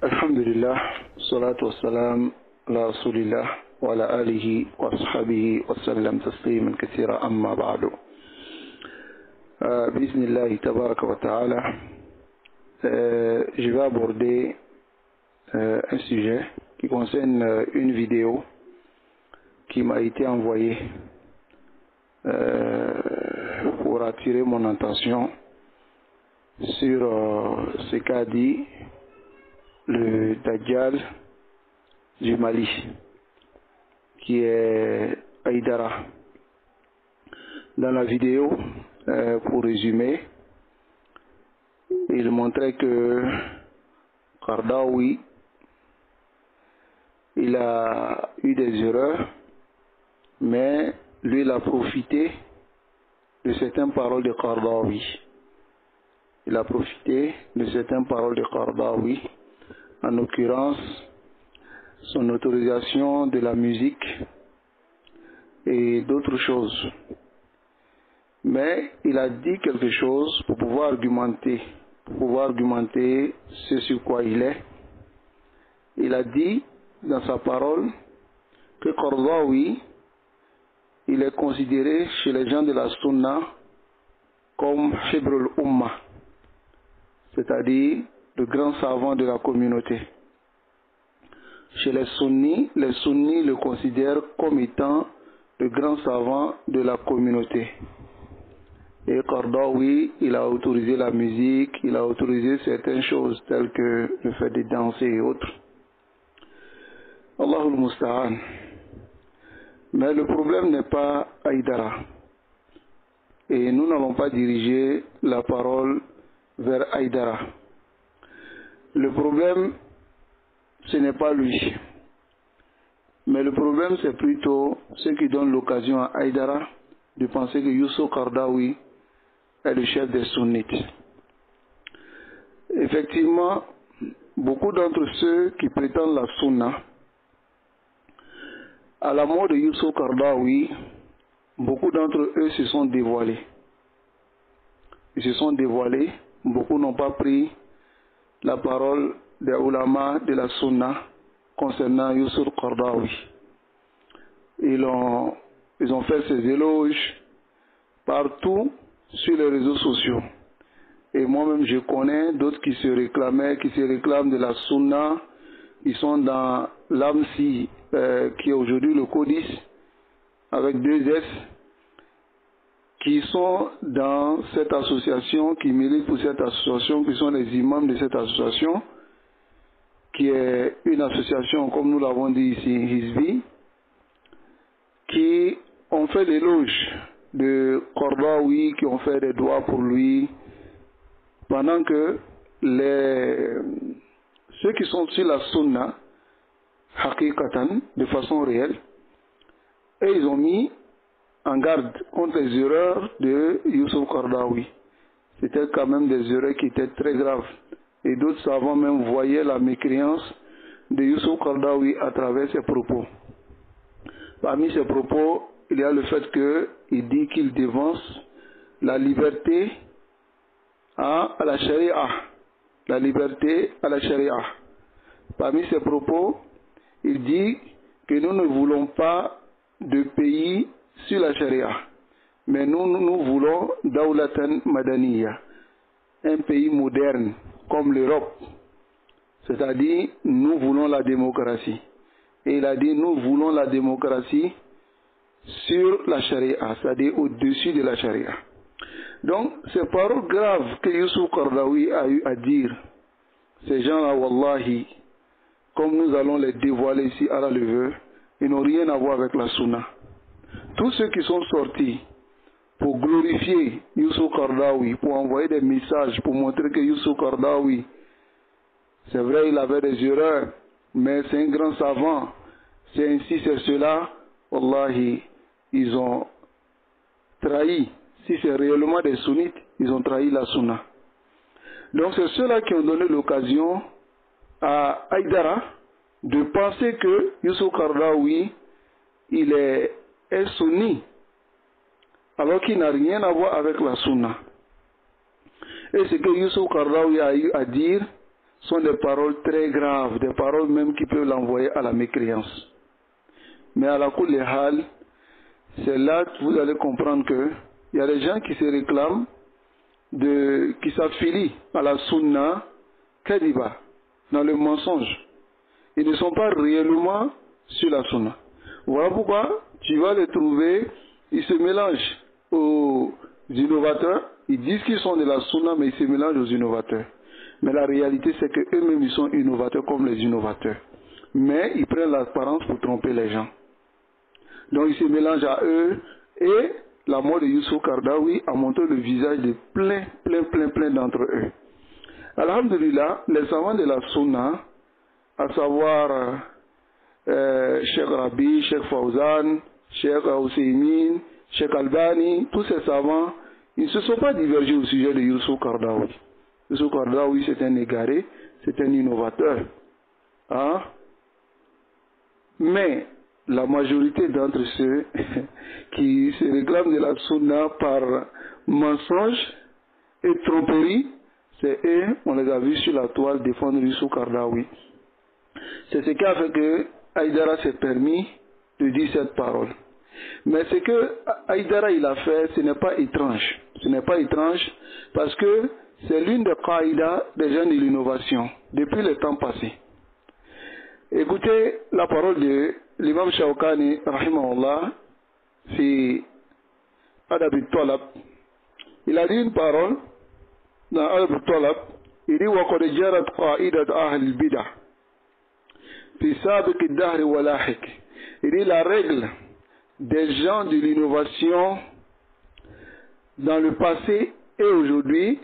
Alhamdulillah, salatu wassalam, ala rasulillah, wa ala alihi wa sahbihi wa sallam tasliman kathira amma ba'du. Bismillah, tabaraka wa ta'ala, je vais aborder un sujet qui concerne une vidéo qui m'a été envoyée pour attirer mon attention sur ce qu'a dit le Dajjal du Mali, qui est Haïdara. Dans la vidéo, pour résumer, il montrait que Qaradawi, il a eu des erreurs, mais lui, il a profité de certaines paroles de Qaradawi. Il a profité de certaines paroles de Qaradawi, en l'occurrence son autorisation de la musique et d'autres choses. Mais il a dit quelque chose pour pouvoir argumenter ce sur quoi il est. Il a dit dans sa parole que Qaradawi, il est considéré chez les gens de la Sunna comme Hibrul Ummah, c'est-à-dire le grand savant de la communauté. Chez les sunnis le considèrent comme étant le grand savant de la communauté. Et Qaradawi, il a autorisé la musique, il a autorisé certaines choses telles que le fait de danser et autres. Allahul Musta'an. Mais le problème n'est pas Haïdara. Et nous n'allons pas diriger la parole vers Haïdara. Le problème, ce n'est pas lui. Mais le problème, c'est plutôt ce qui donne l'occasion à Haïdara de penser que Youssou Qaradawi est le chef des sunnites. Effectivement, beaucoup d'entre ceux qui prétendent la sunna, à la mort de Youssou Qaradawi, beaucoup d'entre eux se sont dévoilés. Ils se sont dévoilés, beaucoup n'ont pas pris la parole des ulama de la sunna concernant Youssou Qaradawi. Ils ont fait ces éloges partout sur les réseaux sociaux. Et moi-même, je connais d'autres qui se réclament de la sunna. Ils sont dans l'AMSI, qui est aujourd'hui le CODIS, avec 2 S, qui sont dans cette association, qui militent pour cette association, qui sont les imams de cette association, qui est une association, comme nous l'avons dit ici, Hizbi, qui ont fait l'éloge de Qaradawi, qui ont fait des doigts pour lui, pendant que ceux qui sont sur la sunna, haqiqatan, de façon réelle, et ils ont mis en garde contre les erreurs de Youssou Qaradawi. C'était quand même des erreurs qui étaient très graves. Et d'autres savants même voyaient la mécréance de Youssou Qaradawi à travers ses propos. Parmi ses propos, il y a le fait qu'il dit qu'il dévance la liberté à la charia. La liberté à la charia. Parmi ses propos, il dit que nous ne voulons pas de pays sur la charia, mais nous voulons Dawlatan Madaniya, un pays moderne comme l'Europe, c'est-à-dire nous voulons la démocratie. Et il a dit nous voulons la démocratie sur la charia, c'est-à-dire au-dessus de la charia. Donc ces paroles graves que Youssou Qaradawi a eu à dire, ces gens-là, wallahi, comme nous allons les dévoiler ici à la levée, ils n'ont rien à voir avec la sunna. Tous ceux qui sont sortis pour glorifier Youssou Qaradawi, pour envoyer des messages, pour montrer que Youssou Qaradawi, c'est vrai, il avait des erreurs, mais c'est un grand savant, c'est ainsi, c'est cela, wallahi, ils ont trahi. Si c'est réellement des sunnites, ils ont trahi la sunna. Donc c'est ceux-là qui ont donné l'occasion à Haïdara de penser que Youssou Qaradawi, il est un sunni, alors qu'il n'a rien à voir avec la sunna. Et ce que Youssou Qaradawi a eu à dire, sont des paroles très graves, des paroles même qui peuvent l'envoyer à la mécréance. Mais à la cour des halles, c'est là que vous allez comprendre que il y a des gens qui se réclament, qui s'affilient à la sunna kadiba, dans le mensonge. Ils ne sont pas réellement sur la sunna. Voilà pourquoi tu vas les trouver, ils se mélangent aux innovateurs, ils disent qu'ils sont de la sunna, mais ils se mélangent aux innovateurs. Mais la réalité, c'est qu'eux-mêmes, ils sont innovateurs comme les innovateurs. Mais ils prennent l'apparence pour tromper les gens. Donc, ils se mélangent à eux. Et la mort de Youssouf Qaradawi a montré le visage de plein d'entre eux. Alhamdulillah, les savants de la sunna, à savoir Cheikh Rabi, Cheikh Fawzan, Cheikh Hussein, Cheikh Albani, tous ces savants, ils ne se sont pas divergés au sujet de Youssouf Qaradawi. Youssouf Qaradawi, c'est un égaré, c'est un innovateur. Hein? Mais la majorité d'entre ceux qui se réclament de la sunna par mensonge et tromperie, c'est eux, on les a vus sur la toile défendre Youssouf Qaradawi. C'est ce qui a fait que Haïdara s'est permis de dire cette parole. Mais ce que Haïdara il a fait, ce n'est pas étrange. Ce n'est pas étrange parce que c'est l'une des qaïdas des gens de l'innovation depuis le temps passé. Écoutez la parole de l'imam Shawkani, rahimahullah, fi Adab al-Talab. Il a dit une parole dans Adab al-Talab. Il dit وَقَدْ جَرَتْ قَائِدَةَ أَهْلِ الْبِدَعِ في سابق الدهر ولاحق. Il dit la règle des gens de l'innovation dans le passé et aujourd'hui,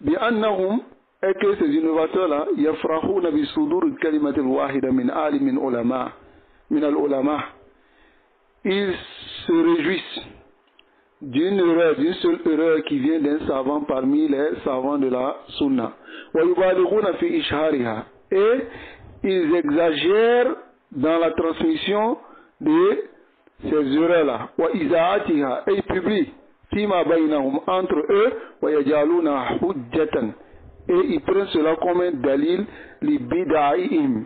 بأنهم, et que ces innovateurs-là, يفرحون بصدور الكلمة الواحدة من عالم من العلماء. Ils se réjouissent d'une seule erreur qui vient d'un savant parmi les savants de la sunna. ويبالغون في إشهارها. Et ils exagèrent dans la transmission de ces erreurs-là. وإذاعتها. Et ils publient فيما بينهم entre eux ويجعلونها حجة. Et ils prennent cela comme un dalil libida'ihim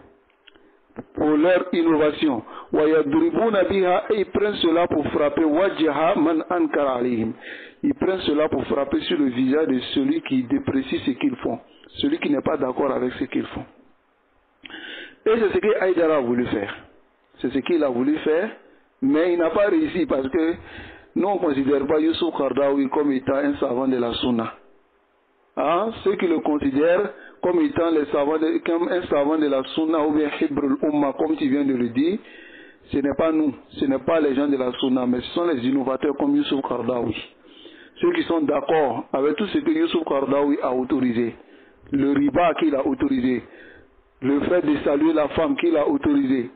pour leur innovation. وَيَضْرِبُونَ بِهَا. Et ils prennent cela pour frapper وَجْهَ مَنْ أَنْكَرَ عَلَيْهِمْ. Ils prennent cela pour frapper sur le visage de celui qui déprécie ce qu'ils font, celui qui n'est pas d'accord avec ce qu'ils font. Et c'est ce que Haïdara a voulu faire. C'est ce qu'il a voulu faire, mais il n'a pas réussi parce que nous on ne considère pas Youssouf Qaradawi comme étant un savant de la sunna. Hein? Ceux qui le considèrent comme étant comme un savant de la sunna ou bien Hibrul Umma, comme tu viens de le dire, ce n'est pas nous, ce n'est pas les gens de la sunna, mais ce sont les innovateurs comme Youssouf Qaradawi. Ceux qui sont d'accord avec tout ce que Youssouf Qaradawi a autorisé, le riba qu'il a autorisé, le fait de saluer la femme qu'il a autorisé,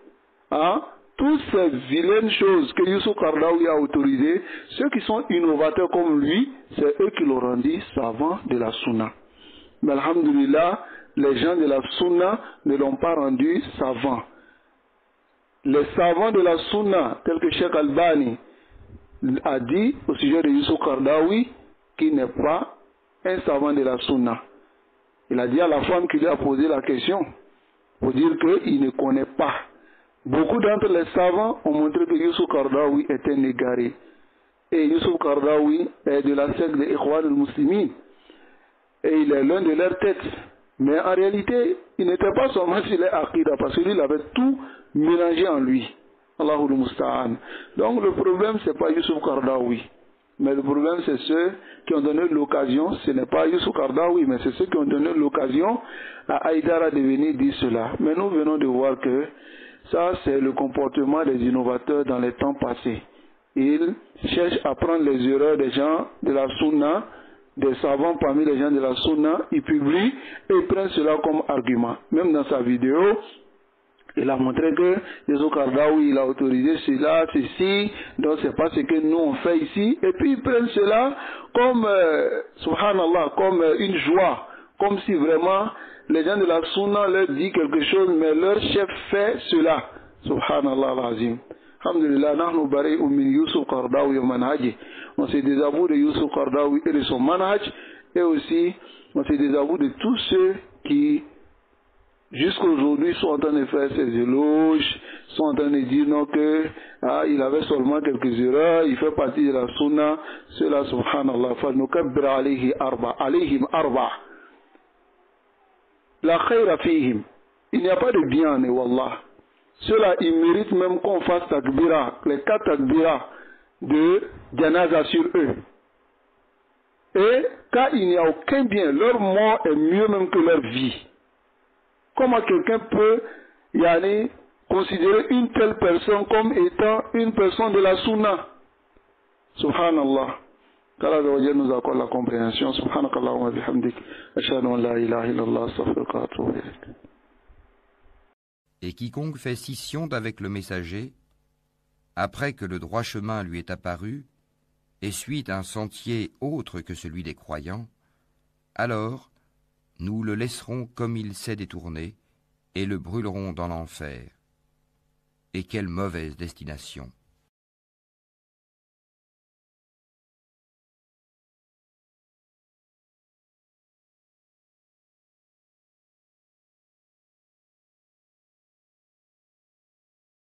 hein? Toutes ces vilaines choses que Youssouf Qaradawi a autorisées, ceux qui sont innovateurs comme lui, c'est eux qui l'ont rendu savant de la sunna. Mais alhamdulillah, les gens de la sunna ne l'ont pas rendu savant. Les savants de la sunna, tels que Cheikh Albani a dit au sujet de Youssouf Qaradawi, qu'il n'est pas un savant de la sunna. Il a dit à la femme qui lui a posé la question, pour dire qu'il ne connaît pas. Beaucoup d'entre les savants ont montré que Youssouf Qaradawi est un égaré. Et Youssouf Qaradawi est de la secte des Ikhwan al-Muslimin. Et il est l'un de leurs têtes. Mais en réalité, il n'était pas seulement sur les Aqidah, parce que lui, il avait tout mélangé en lui. Allahul Musta'an. Donc le problème, ce n'est pas Youssouf Qaradawi. Mais le problème, c'est ceux qui ont donné l'occasion, ce n'est pas Youssouf Qaradawi, mais c'est ceux qui ont donné l'occasion à Haïdara de venir dire cela. Mais nous venons de voir que ça, c'est le comportement des innovateurs dans les temps passés. Ils cherchent à prendre les erreurs des gens de la sunna, des savants parmi les gens de la sunna, ils publient et ils prennent cela comme argument. Même dans sa vidéo, il a montré que Youssouf Qaradawi, il a autorisé cela, ceci, donc c'est pas ce que nous on fait ici. Et puis ils prennent cela comme, subhanallah, comme une joie, comme si vraiment les gens de la sunna leur disent quelque chose, mais leur chef fait cela. Subhanallah al-Azim. Alhamdulillah, nahnu bari'un min Youssouf Qaradawi wa manhaji. On se désavoue de Youssouf Qaradawi et de son manhaj, et aussi on se désavoue de tous ceux qui Jusqu'aujourd'hui, ils sont en train de faire ses éloges, ils sont en train de dire non que il avait seulement quelques erreurs, il fait partie de la sunna. Cela, subhanallah, فَلْنُكَبِّرْ عَلَيْهِمْ أَرْبَعَ La khayra fihim. Il n'y a pas de bien en eux, wallah. Cela, ils méritent même qu'on fasse takbira, les 4 takbira de janaza sur eux. Et quand il n'y a aucun bien, leur mort est mieux même que leur vie. Comment quelqu'un peut considérer une telle personne comme étant une personne de la sunna? Subhanallah. Qu'Allah nous accorde la compréhension. Subhanakallah wa bihamdik. Ashhadu an la ilaha illallah astaghfiruka wa atubu ilayk. Et quiconque fait scission d'avec le messager, après que le droit chemin lui est apparu, et suit un sentier autre que celui des croyants, alors nous le laisserons comme il s'est détourné, et le brûlerons dans l'enfer. Et quelle mauvaise destination!